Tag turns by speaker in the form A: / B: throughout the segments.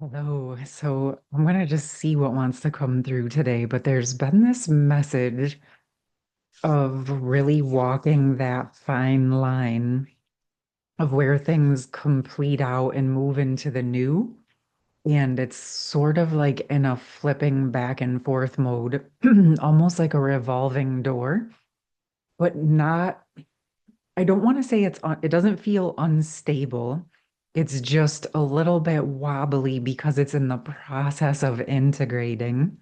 A: Hello. So I'm going to just see what wants to come through today, but there's been this message of really walking that fine line of where things complete out and move into the new. And it's sort of like in a flipping back and forth mode, almost like a revolving door, but not, I don't want to say it doesn't feel unstable. It's just a little bit wobbly because it's in the process of integrating.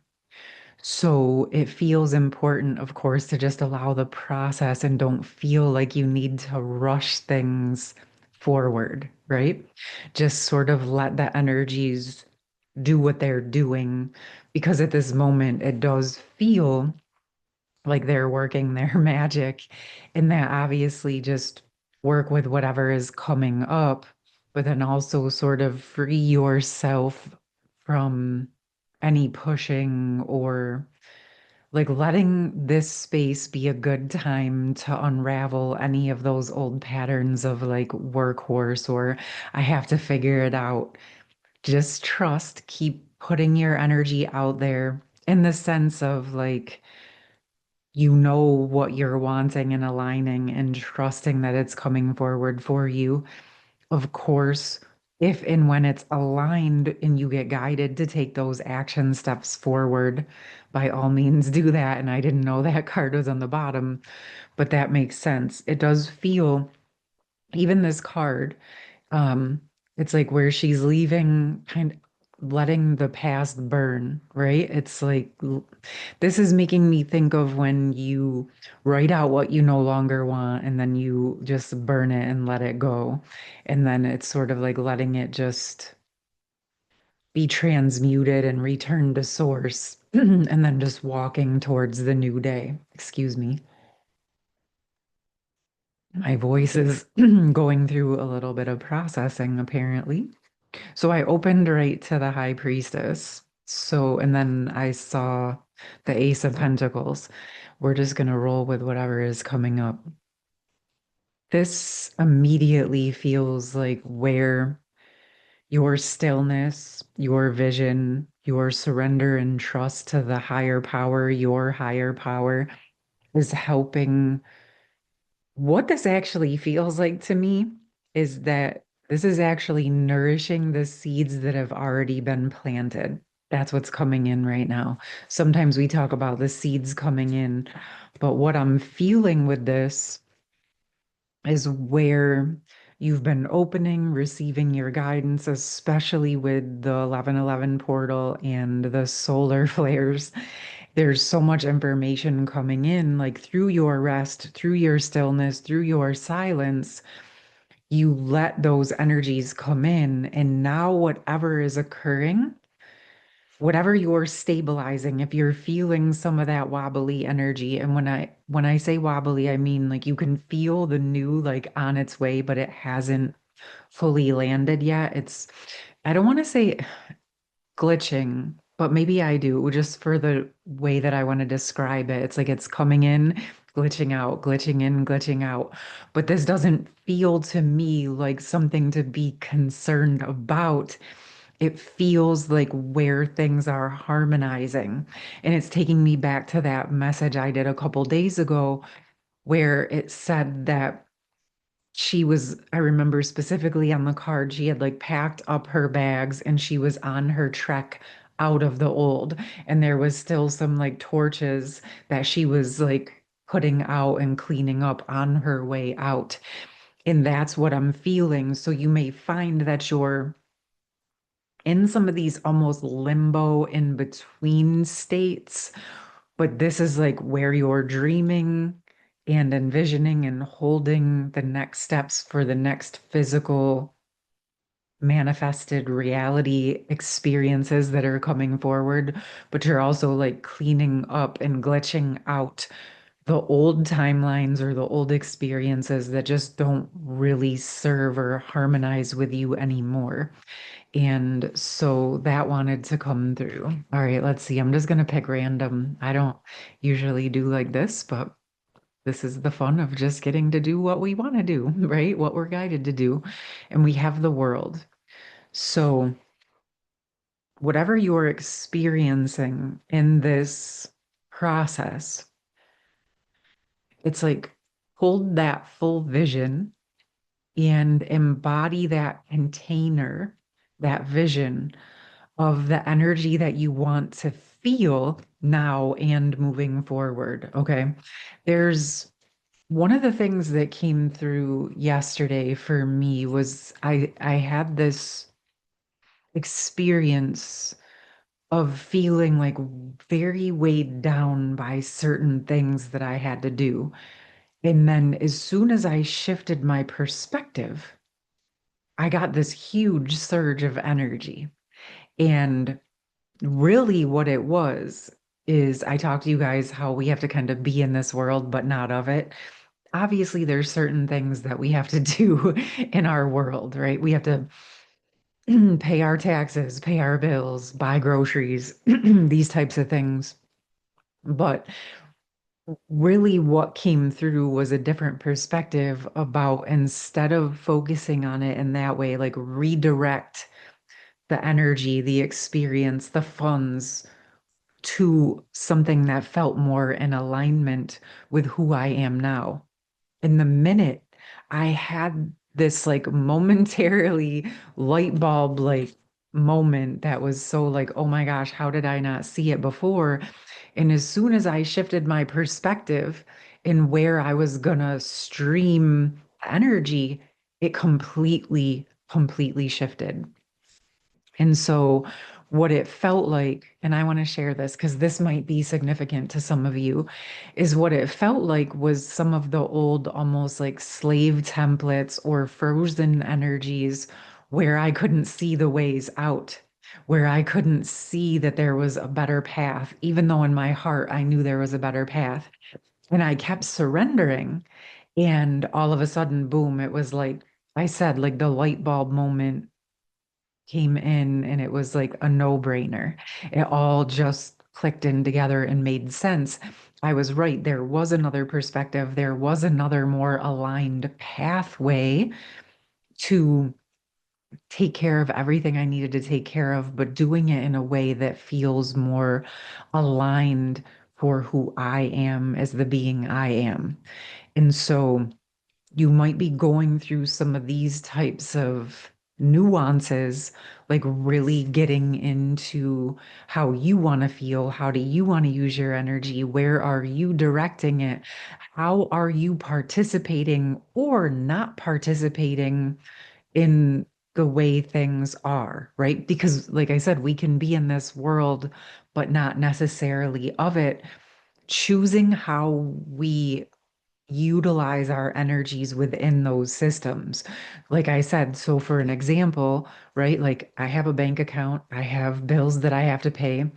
A: So it feels important, of course, to just allow the process and don't feel like you need to rush things forward, right? Just sort of let the energies do what they're doing because at this moment it does feel like they're working their magic and that obviously just work with whatever is coming up, but then also sort of free yourself from any pushing or like letting this space be a good time to unravel any of those old patterns of like workhorse or I have to figure it out. Just trust, keep putting your energy out there in the sense of like, you know what you're wanting and aligning and trusting that it's coming forward for you. Of course, if and when it's aligned and you get guided to take those action steps forward, by all means do that. And I didn't know that card was on the bottom, but that makes sense. It does feel, even this card, um, it's like where she's leaving, kind of letting the past burn, right? It's like this is making me think of when you write out what you no longer want and then you just burn it and let it go. And then it's sort of like letting it just be transmuted and returned to source. And then just walking towards the new day. Excuse me. My voice is going through a little bit of processing, apparently. So I opened right to the High Priestess. So, and then I saw the Ace of Pentacles. We're just going to roll with whatever is coming up. This immediately feels like where your stillness, your vision, your surrender and trust to the higher power, your higher power is helping. What this actually feels like to me is that this is actually nourishing the seeds that have already been planted. That's what's coming in right now. Sometimes we talk about the seeds coming in, but what I'm feeling with this is where you've been opening, receiving your guidance, especially with the 1111 portal and the solar flares. There's so much information coming in, like through your rest, through your stillness, through your silence. You let those energies come in, and now whatever is occurring, whatever you're stabilizing, if you're feeling some of that wobbly energy, and when I say wobbly, I mean like you can feel the new like on its way, but it hasn't fully landed yet. It's, I don't want to say glitching, but maybe I do, just for the way that I want to describe it. It's like it's coming in, glitching out, glitching in, glitching out. But this doesn't feel to me like something to be concerned about. It feels like where things are harmonizing. And it's taking me back to that message I did a couple days ago where it said that she was, I remember specifically on the card, she had like packed up her bags and she was on her trek out of the old. And there was still some like torches that she was like putting out and cleaning up on her way out. And that's what I'm feeling. So you may find that you're in some of these almost limbo in between states, but this is like where you're dreaming and envisioning and holding the next steps for the next physical manifested reality experiences that are coming forward, but you're also like cleaning up and glitching out the old timelines or the old experiences that just don't really serve or harmonize with you anymore. And so that wanted to come through. All right, let's see. I'm just going to pick random. I don't usually do like this, but this is the fun of just getting to do what we want to do, right? What we're guided to do. And we have the world. So whatever you're experiencing in this process, it's like hold that full vision and embody that container, that vision of the energy that you want to feel now and moving forward. Okay. There's one of the things that came through yesterday for me was I had this experience of feeling like very weighed down by certain things that I had to do. And then as soon as I shifted my perspective, I got this huge surge of energy. And really, what it was is I talked to you guys how we have to kind of be in this world, but not of it. Obviously, there's certain things that we have to do in our world, right? We have to pay our taxes, pay our bills, buy groceries, these types of things. But really, what came through was a different perspective about instead of focusing on it in that way, like redirect the energy, the experience, the funds to something that felt more in alignment with who I am now. In the minute I had this like momentarily light bulb like moment that was so like, oh my gosh, how did I not see it before? And as soon as I shifted my perspective in where I was gonna stream energy, it completely shifted. And so, what it felt like, and I want to share this because this might be significant to some of you, is what it felt like was some of the old, almost like slave templates or frozen energies where I couldn't see the ways out, where I couldn't see that there was a better path, even though in my heart I knew there was a better path. And I kept surrendering. And all of a sudden, boom, it was like I said, like the light bulb moment came in and it was like a no-brainer. It all just clicked in together and made sense. I was right. There was another perspective. There was another more aligned pathway to take care of everything I needed to take care of, but doing it in a way that feels more aligned for who I am as the being I am. And so you might be going through some of these types of nuances, like really getting into how you want to feel. How do you want to use your energy? Where are you directing it? How are you participating or not participating in the way things are, right? Because, like I said, we can be in this world, but not necessarily of it. Choosing how we utilize our energies within those systems. Like I said, so for an example, right? Like I have a bank account, I have bills that I have to pay,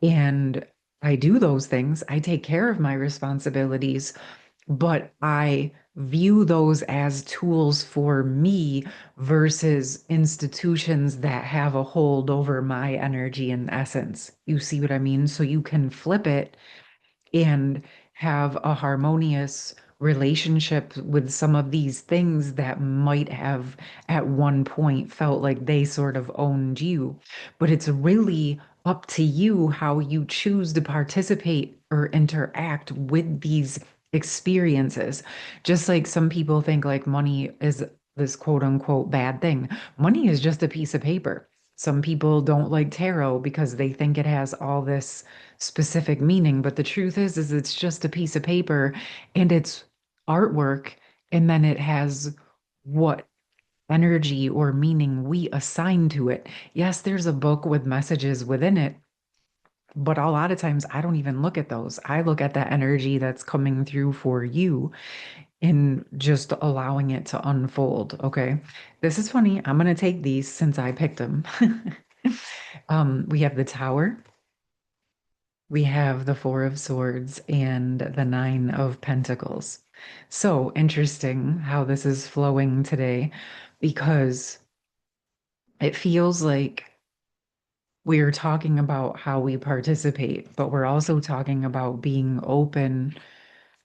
A: and I do those things. I take care of my responsibilities, but I view those as tools for me versus institutions that have a hold over my energy and essence. You see what I mean? So you can flip it and have a harmonious relationship with some of these things that might have at one point felt like they sort of owned you. But it's really up to you how you choose to participate or interact with these experiences. Just like some people think like money is this quote unquote bad thing. Money is just a piece of paper. Some people don't like tarot because they think it has all this specific meaning, but the truth is it's just a piece of paper and it's artwork, and then it has what energy or meaning we assign to it. Yes, there's a book with messages within it, but a lot of times I don't even look at those. I look at that energy that's coming through for you and just allowing it to unfold. Okay. This is funny. I'm going to take these since I picked them. We have the Tower. We have the Four of Swords and the Nine of Pentacles. So interesting how this is flowing today because it feels like we're talking about how we participate, but we're also talking about being open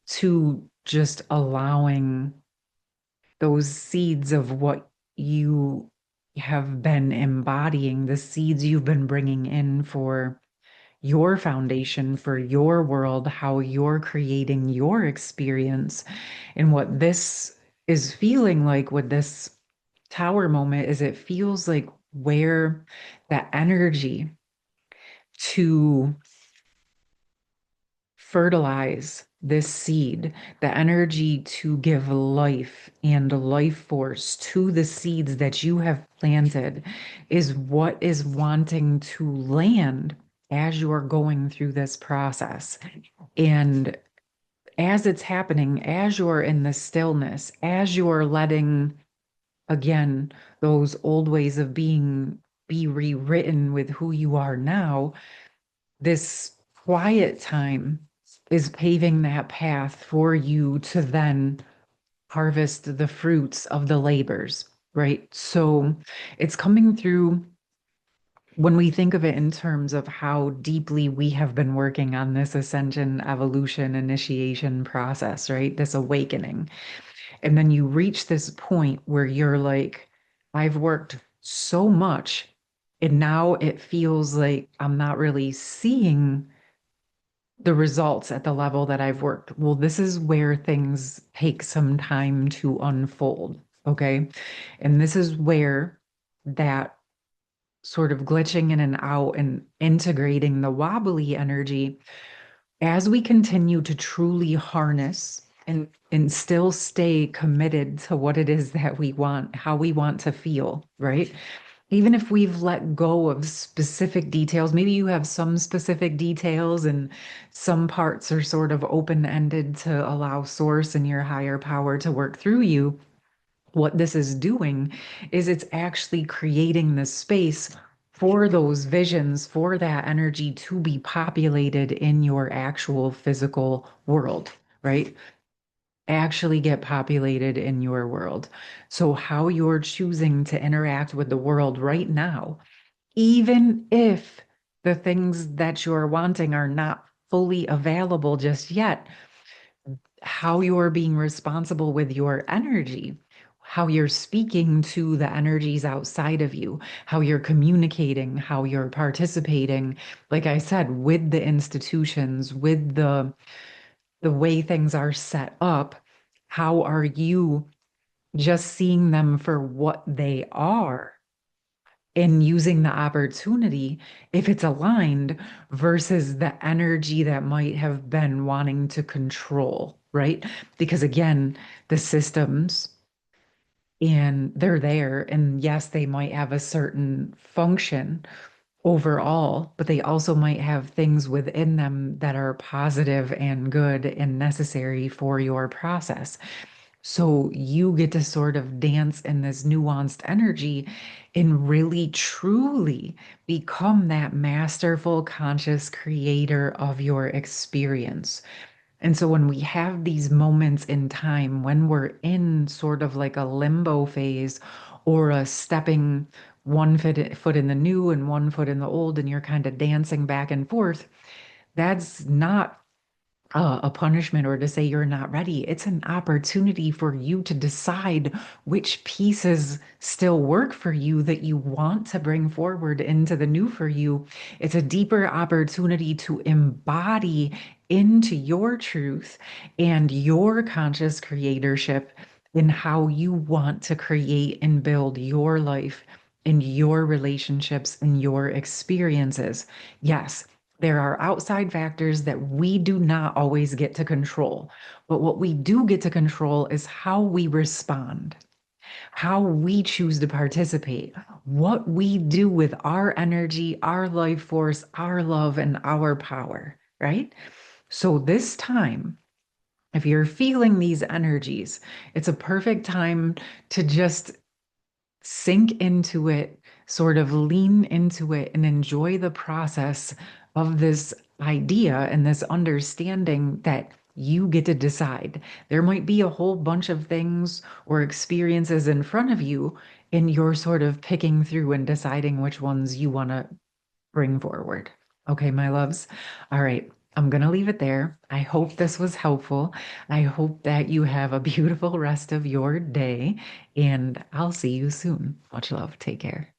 A: to just allowing those seeds of what you have been embodying, the seeds you've been bringing in for your foundation, for your world, how you're creating your experience. And what this is feeling like with this tower moment is it feels like where that energy to fertilize this seed, the energy to give life and life force to the seeds that you have planted is what is wanting to land as you're going through this process. And as it's happening, as you're in the stillness, as you're letting, again, those old ways of being be rewritten with who you are now, this quiet time is paving that path for you to then harvest the fruits of the labors, right? So it's coming through when we think of it in terms of how deeply we have been working on this ascension, evolution, initiation process, right? This awakening. And then you reach this point where you're like, I've worked so much, and now it feels like I'm not really seeing the results at the level that I've worked. Well, this is where things take some time to unfold. Okay. And this is where that sort of glitching in and out and integrating the wobbly energy as we continue to truly harness and still stay committed to what it is that we want, how we want to feel, right? Even if we've let go of specific details, maybe you have some specific details and some parts are sort of open-ended to allow source and your higher power to work through you. What this is doing is it's actually creating the space for those visions, for that energy to be populated in your actual physical world, right? Actually get populated in your world. So, how you're choosing to interact with the world right now, even if the things that you're wanting are not fully available just yet, how you're being responsible with your energy, how you're speaking to the energies outside of you, how you're communicating, how you're participating, like I said, with the institutions, with the way things are set up, how are you just seeing them for what they are and using the opportunity if it's aligned versus the energy that might have been wanting to control, right? Because again, the systems and they're there, and yes, they might have a certain function overall, but they also might have things within them that are positive and good and necessary for your process. So you get to sort of dance in this nuanced energy and really truly become that masterful, conscious creator of your experience. And so when we have these moments in time, when we're in sort of like a limbo phase or a stepping foot in the new and one foot in the old, and you're kind of dancing back and forth, that's not a punishment or to say you're not ready. It's an opportunity for you to decide which pieces still work for you that you want to bring forward into the new for you. It's a deeper opportunity to embody into your truth and your conscious creatorship in how you want to create and build your life and your relationships and your experiences. Yes, there are outside factors that we do not always get to control. But what we do get to control is how we respond, how we choose to participate, what we do with our energy, our life force, our love, and our power, right? So, this time, if you're feeling these energies, it's a perfect time to just sink into it, sort of lean into it, and enjoy the process of this idea and this understanding that you get to decide. There might be a whole bunch of things or experiences in front of you, and you're sort of picking through and deciding which ones you want to bring forward. Okay, my loves. All right. I'm going to leave it there. I hope this was helpful. I hope that you have a beautiful rest of your day, and I'll see you soon. Much love. Take care.